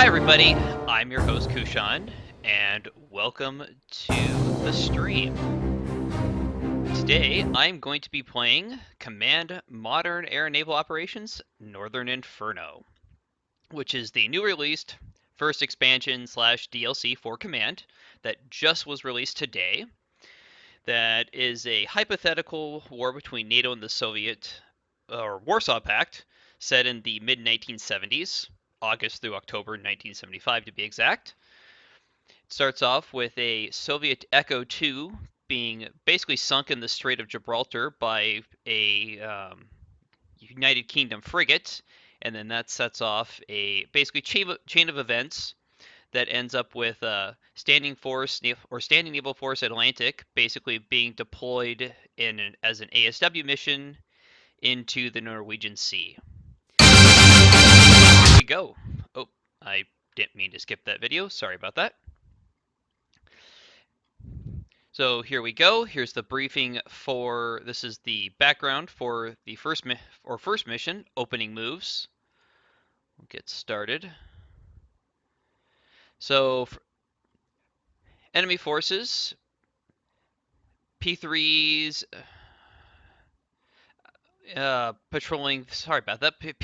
Hi everybody, I'm your host Kushan, and welcome to the stream. Today I'm going to be playing Command Modern Air Naval Operations Northern Inferno, which is the new released first expansion slash DLC for Command that just was released today. That is a hypothetical war between NATO and the Soviet or Warsaw Pact set in the mid 1970s, August through October 1975 to be exact. It starts off with a Soviet Echo 2 being basically sunk in the Strait of Gibraltar by a United Kingdom frigate, and then that sets off a basically chain of events that ends up with Standing Naval Force Atlantic basically being deployed as an ASW mission into the Norwegian Sea. Here we go. Oh, I didn't mean to skip that video. Sorry about that. So here we go. Here's the briefing for, this is the background for the first mission, opening moves. We'll get started. So enemy forces, P3s patrolling, sorry about that, P3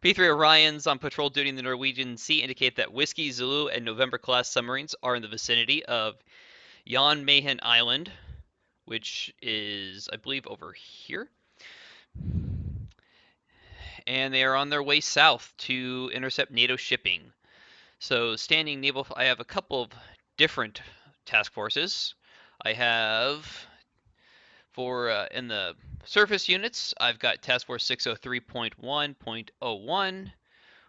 Orions on patrol duty in the Norwegian Sea indicate that Whiskey, Zulu, and November class submarines are in the vicinity of Jan Mayen Island, which is, I believe, over here. And they are on their way south to intercept NATO shipping. So standing naval, I have a couple of different task forces. I have for in the surface units, I've got Task Force 603.1.01,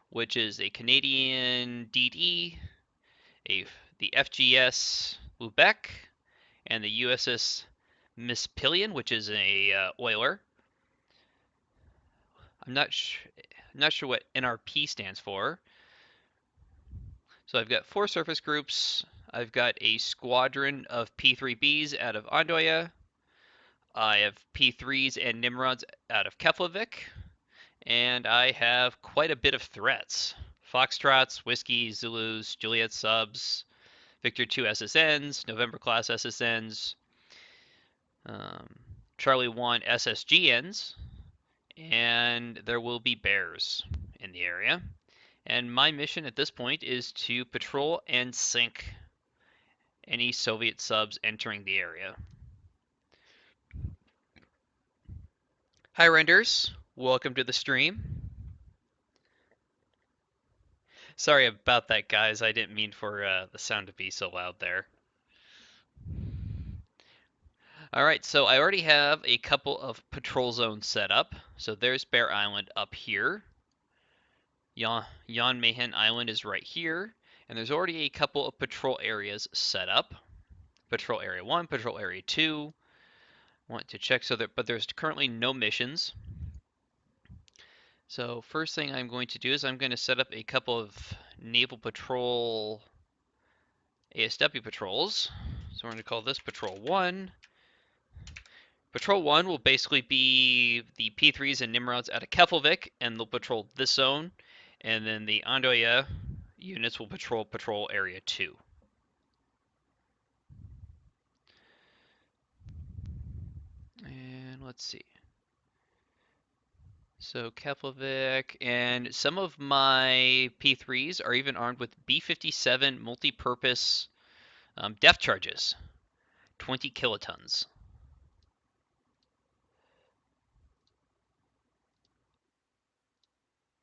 which is a Canadian DD, the FGS Lubeck, and the USS Mispillion, which is a oiler. I'm not sure what NRP stands for. So I've got 4 surface groups. I've got a squadron of P3Bs out of Andoya. I have P3s and Nimrods out of Keflavik. And I have quite a bit of threats. Foxtrots, Whiskey, Zulus, Juliet subs, Victor 2 SSNs, November class SSNs, Charlie 1 SSGNs, and there will be bears in the area. And my mission at this point is to patrol and sink any Soviet subs entering the area. Hi Renders, welcome to the stream. Sorry about that, guys. I didn't mean for the sound to be so loud there. Alright, so I already have a couple of patrol zones set up. So there's Bear Island up here. Jan Mayen Island is right here. And there's already a couple of patrol areas set up. Patrol Area 1, Patrol Area 2. Want to check but there's currently no missions. So first thing I'm going to do is I'm going to set up a couple of Naval Patrol ASW patrols. So we're going to call this Patrol 1. Patrol 1 will basically be the P3s and Nimrods out of Keflavik, and they'll patrol this zone. And then the Andoya units will patrol Area 2. And let's see. So Keflavik, and some of my P3s are even armed with B-57 multi-purpose depth charges, 20 kilotons.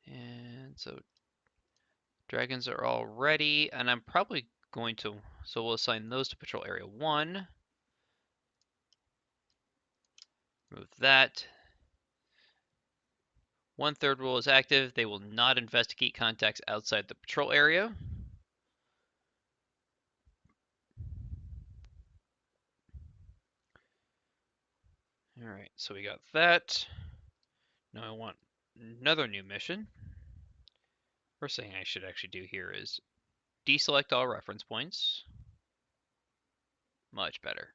And so dragons are all ready, and I'm probably going to, so we'll assign those to Patrol Area 1. Move that. 1/3 rule is active. They will not investigate contacts outside the patrol area. Alright, so we got that. Now I want another new mission. First thing I should actually do here is deselect all reference points. Much better.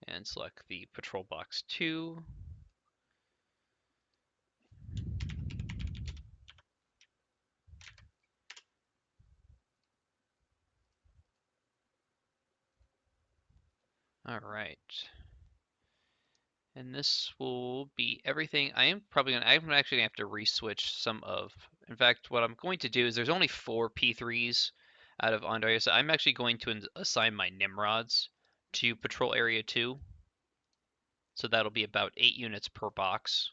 And select the patrol box 2. All right. And this will be everything. I'm actually gonna have to re-switch some of. In fact, what I'm going to do is there's only 4 P3s out of Ondaria, so I'm actually going to assign my Nimrods to Patrol Area 2. So that'll be about 8 units per box.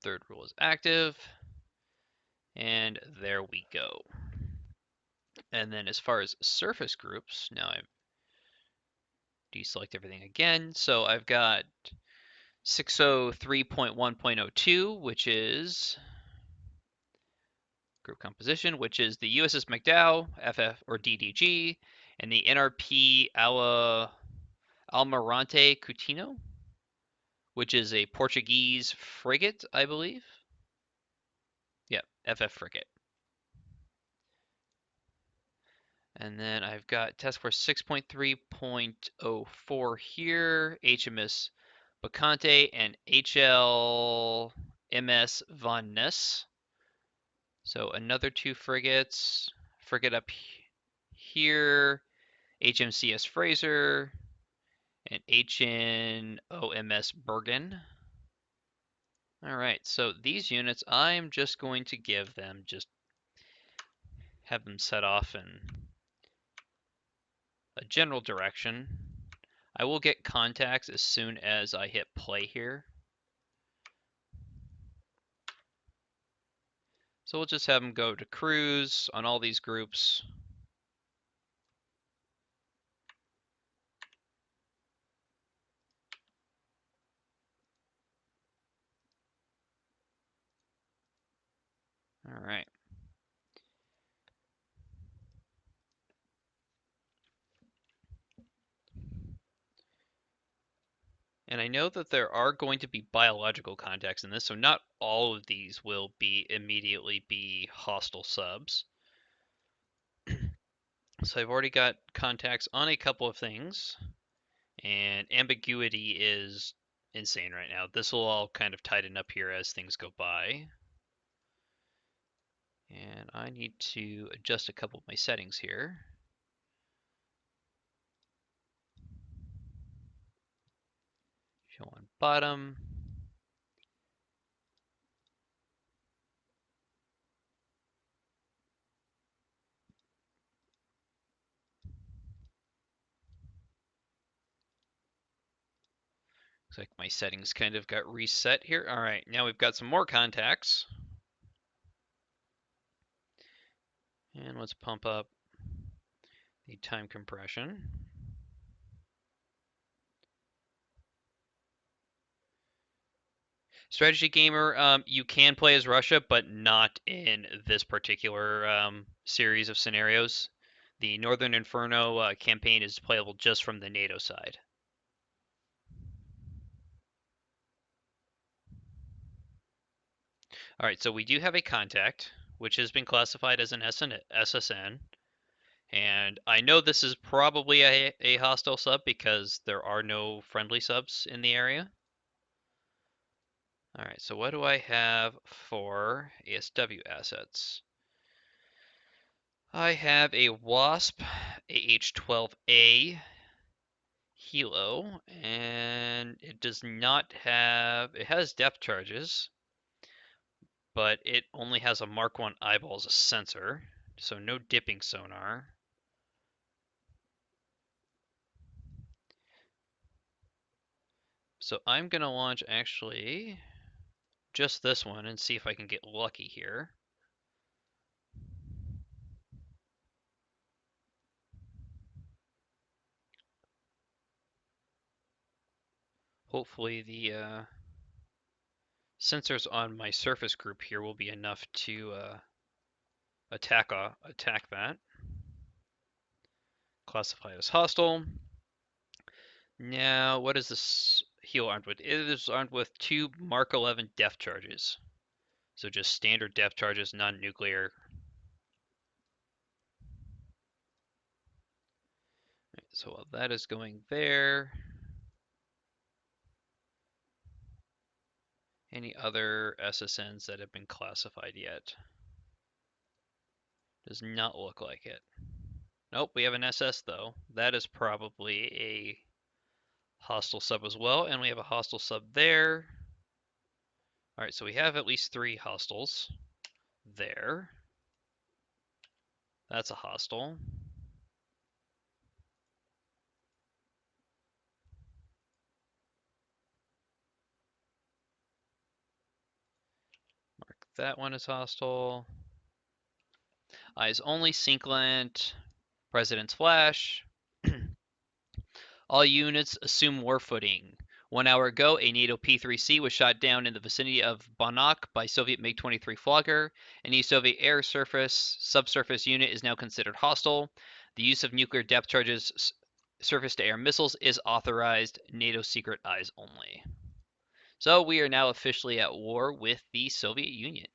1/3 rule is active. And there we go. And then as far as surface groups, now I deselect everything again. So I've got 603.1.02, which is group composition, which is the USS McDowell, FF or DDG, and the NRP Almirante Coutinho, which is a Portuguese frigate, I believe. Yeah, FF frigate. And then I've got task force 6.3.04 here, HMS Bacante and HLMS Von Ness. So another 2 frigates. Frigate up here, HMCS Fraser and HNOMS Bergen. All right, so these units, I'm just going to give them, just have them set off in a general direction. I will get contacts as soon as I hit play here. So we'll just have them go to cruise on all these groups. All right. And I know that there are going to be biological contacts in this, so not all of these will be immediately be hostile subs. So I've already got contacts on a couple of things, and ambiguity is insane right now. This will all kind of tighten up here as things go by. And I need to adjust a couple of my settings here. Show on bottom. Looks like my settings kind of got reset here. All right, now we've got some more contacts. And let's pump up the time compression. Strategy Gamer, you can play as Russia, but not in this particular series of scenarios. The Northern Inferno campaign is playable just from the NATO side. All right, so we do have a contact, which has been classified as an SSN. And I know this is probably a hostile sub because there are no friendly subs in the area. All right, so what do I have for ASW assets? I have a WASP AH-12A Helo, and it does not have, it has depth charges, but it only has a Mark 1 eyeball as a sensor, so no dipping sonar. So I'm going to launch actually just this one and see if I can get lucky here. Hopefully the sensors on my surface group here will be enough to attack that. Classified as hostile. Now, what is this heal armed with? It is armed with 2 Mark 11 depth charges. So just standard depth charges, non-nuclear. So while that is going there, any other SSNs that have been classified yet? Does not look like it. Nope, we have an SS though. That is probably a hostile sub as well, and we have a hostile sub there. All right, so we have at least 3 hostiles there. That's a hostile. Mark that one as hostile. Eyes only, Synclant, President's Flash. All units assume war footing. 1 hour ago, a NATO P-3C was shot down in the vicinity of Banak by Soviet MiG-23 Flogger. Any Soviet air, surface, subsurface unit is now considered hostile. The use of nuclear depth charges, surface-to-air missiles is authorized. NATO secret eyes only. So we are now officially at war with the Soviet Union.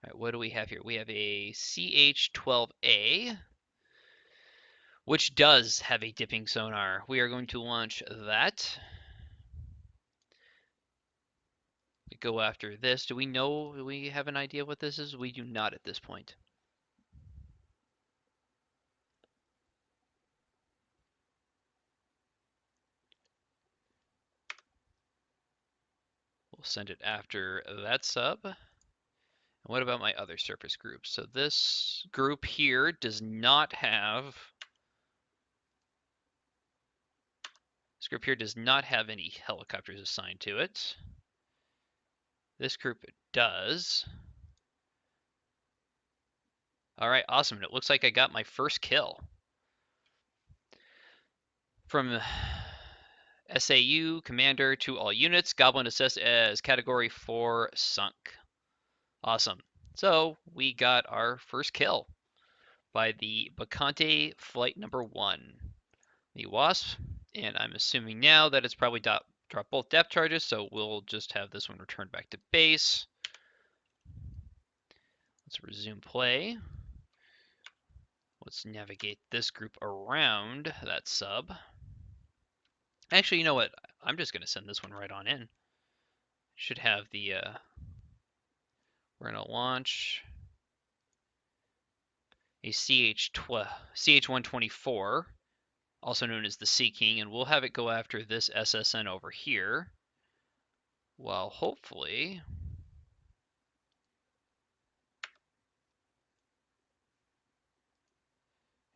All right, what do we have here? We have a CH-12A, which does have a dipping sonar. We are going to launch that. Go after this. Do we have an idea what this is? We do not at this point. We'll send it after that sub. And what about my other surface groups? So this group here does not have any helicopters assigned to it. This group does. All right, awesome. It looks like I got my first kill. From SAU commander to all units, Goblin assessed as category 4 sunk. Awesome. So we got our first kill by the Bacante flight number 1, the Wasp, and I'm assuming now that it's probably dropped both depth charges, so we'll just have this one returned back to base. Let's resume play. Let's navigate this group around that sub. Actually, you know what? I'm just going to send this one right on in. Should have the, we're going to launch a CH-124, also known as the Sea King, and we'll have it go after this SSN over here. Well, hopefully,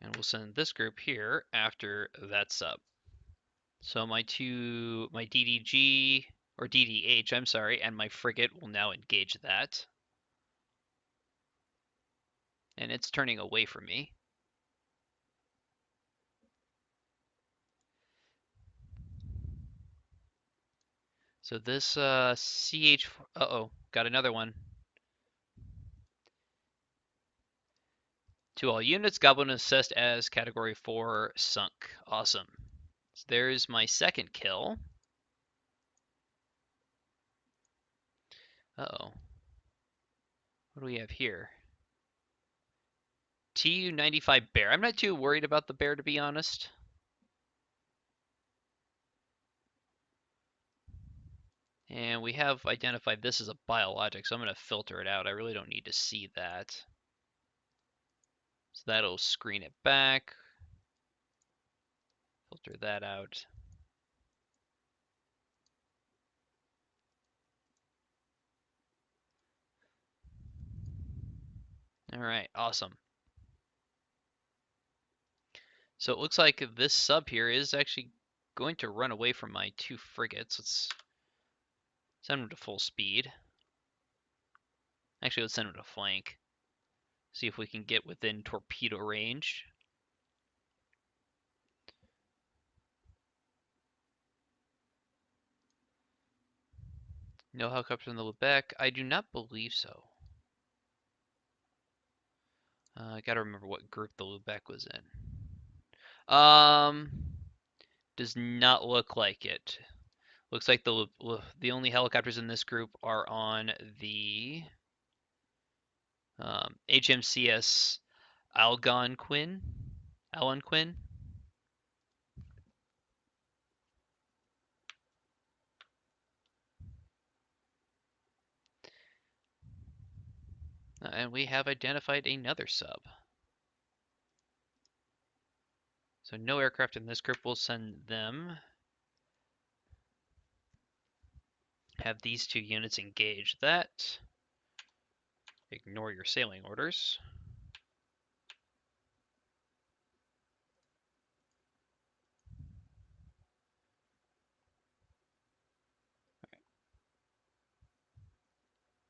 and we'll send this group here after that sub. So my DDG, or DDH, I'm sorry, and my frigate will now engage that. And it's turning away from me. So this CH, uh-oh, got another one. To all units, Goblin assessed as category 4 sunk. Awesome. So there's my second kill. Uh-oh. What do we have here? Tu-95 bear. I'm not too worried about the bear, to be honest. And we have identified this as a biologic, so I'm going to filter it out. I really don't need to see that. So that'll screen it back. Filter that out. All right, awesome. So it looks like this sub here is actually going to run away from my 2 frigates. Let's send them to full speed. Actually, let's send them to flank. See if we can get within torpedo range. No helicopter in the Lubeck? I do not believe so. I gotta remember what group the Lubeck was in. Does not look like it. Looks like the only helicopters in this group are on the HMCS Algonquin. Algonquin. And we have identified another sub. So no aircraft in this group. We'll send them. Have these two units engage that. Ignore your sailing orders.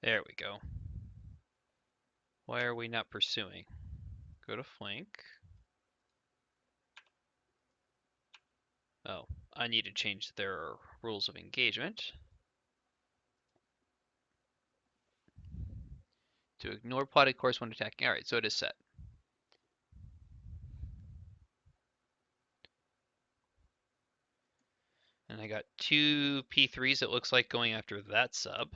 There we go. Why are we not pursuing? Go to flank. Oh, I need to change their rules of engagement. To ignore plotted course when attacking. Alright, so it is set. And I got two P3s, it looks like, going after that sub.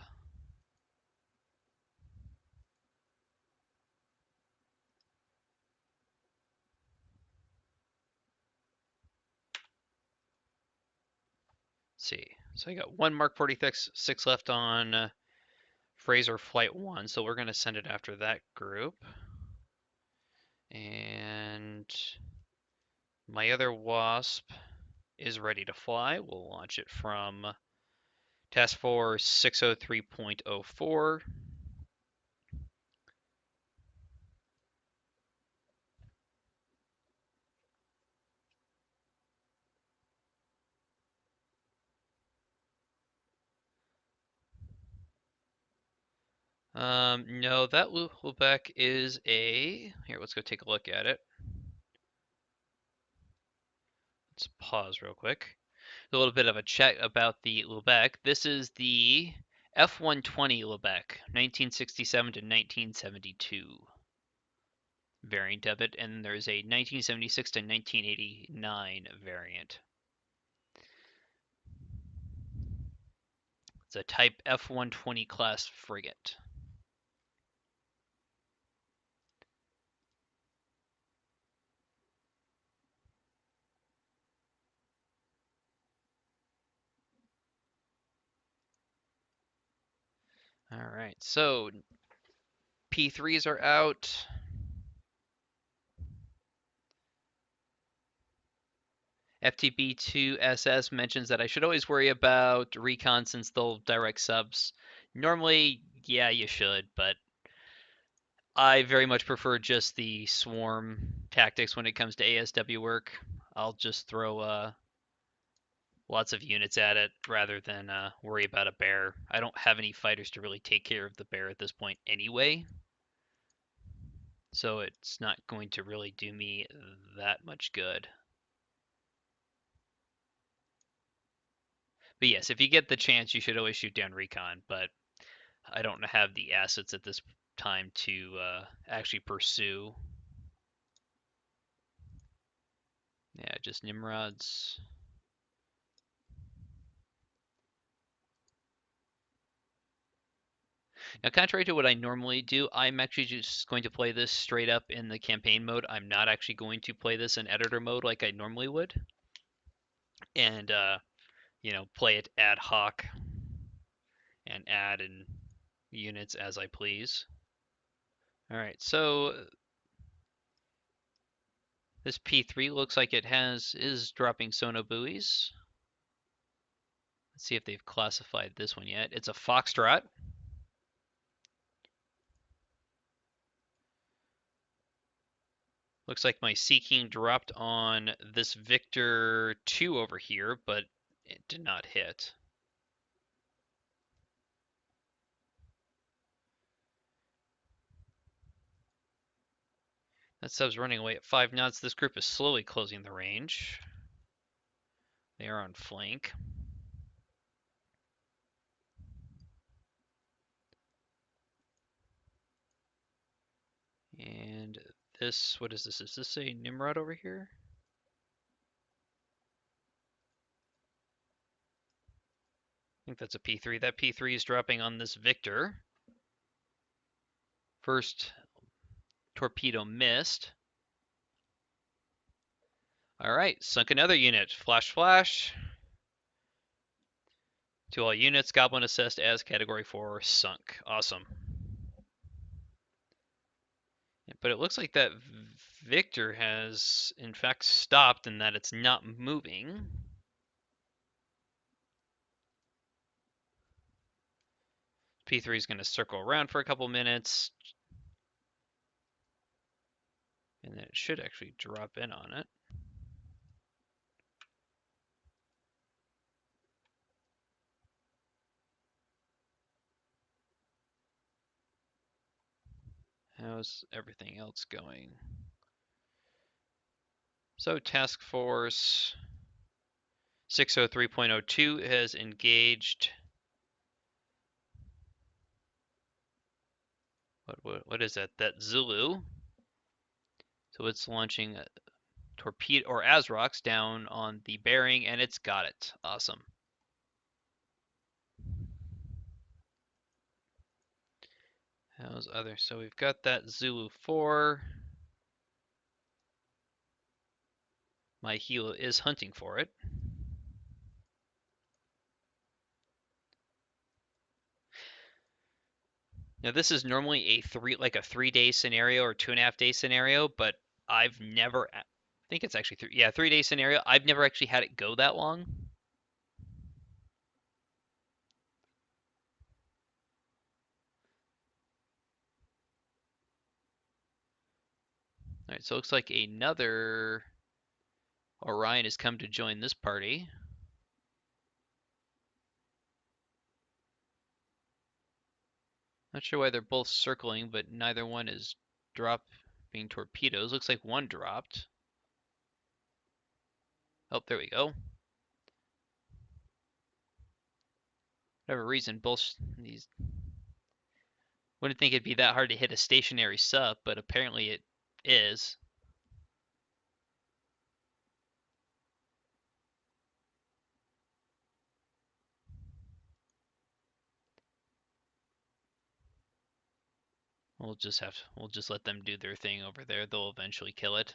Let's see. So I got one Mark 46 left on Fraser Flight 1, so we're going to send it after that group. And my other Wasp is ready to fly. We'll launch it from Task Force 603.04. No, that Lubeck is a... Here, let's go take a look at it. Let's pause real quick. A little bit of a check about the Lubeck. This is the F-120 Lubeck, 1967 to 1972 variant of it, and there's a 1976 to 1989 variant. It's a Type F-120 class frigate. All right, so P3s are out. FTB2SS mentions that I should always worry about recon since they'll direct subs. Normally, yeah, you should, but I very much prefer just the swarm tactics when it comes to ASW work. I'll just throw lots of units at it rather than worry about a bear. I don't have any fighters to really take care of the bear at this point anyway, so it's not going to really do me that much good. But yes, if you get the chance, you should always shoot down recon, but I don't have the assets at this time to actually pursue. Yeah, just Nimrods. Now, contrary to what I normally do, I'm actually just going to play this straight up in the campaign mode. I'm not actually going to play this in editor mode like I normally would. And, play it ad hoc and add in units as I please. Alright, so this P3 looks like it is dropping sono buoys. Let's see if they've classified this one yet. It's a Foxtrot. Looks like my Sea King dropped on this Victor 2 over here, but it did not hit. That sub's running away at 5 knots. This group is slowly closing the range. They are on flank. And this, what is this? Is this a Nimrod over here? I think that's a P3. That P3 is dropping on this Victor. First torpedo missed. All right, sunk another unit. Flash, flash. To all units, Goblin assessed as Category 4 sunk. Awesome. But it looks like that Victor has, in fact, stopped and that it's not moving. P3 is going to circle around for a couple minutes. And then it should actually drop in on it. How's everything else going? So Task Force 603.02 has engaged. What is that? That Zulu. So it's launching a torpedo or ASROCs down on the bearing, and it's got it. Awesome. How's other? So we've got that Zulu 4. My Hilo is hunting for it. Now this is normally a 3-day scenario or 2.5-day scenario, but I've never. I think it's actually 3-day scenario. I've never actually had it go that long. All right, so it looks like another Orion has come to join this party. Not sure why they're both circling, but neither one is dropping torpedoes. Looks like one dropped. Oh, there we go. Whatever reason, both these. Wouldn't think it'd be that hard to hit a stationary sub, but apparently it is. We'll just let them do their thing over there. They'll eventually kill it.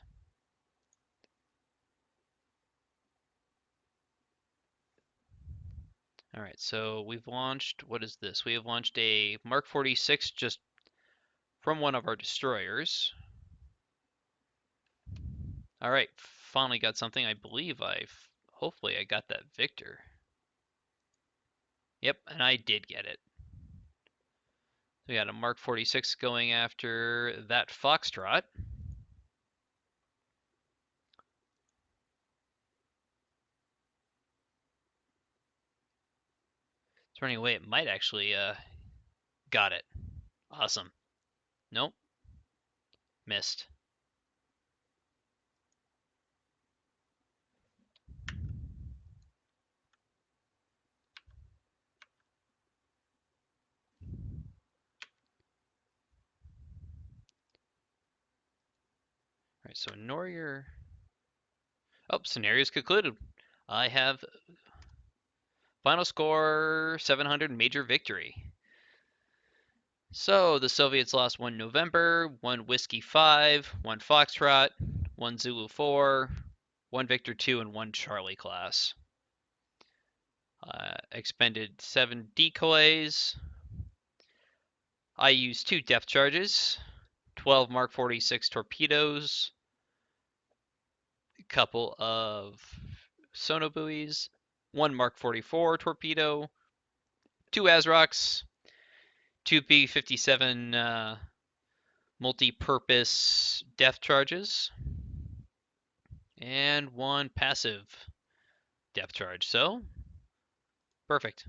All right, so we've launched, what is this? We have launched a Mark 46 just from one of our destroyers. All right, finally got something. I believe hopefully I got that Victor. Yep, and I did get it. We got a Mark 46 going after that Foxtrot. It's running away. It might actually got it. Awesome. Nope, missed. All right, so ignore your. Oh, scenario's concluded. I have final score 700 major victory. So the Soviets lost 1 November, 1 Whiskey 5, 1 Foxtrot, 1 Zulu 4, 1 Victor 2, and 1 Charlie class. Expended 7 decoys. I used 2 depth charges, 12 Mark 46 torpedoes, a couple of sonobuoys, 1 Mark 44 torpedo, 2 ASROCs, 2 B-57 multi-purpose depth charges, and 1 passive depth charge. So, perfect.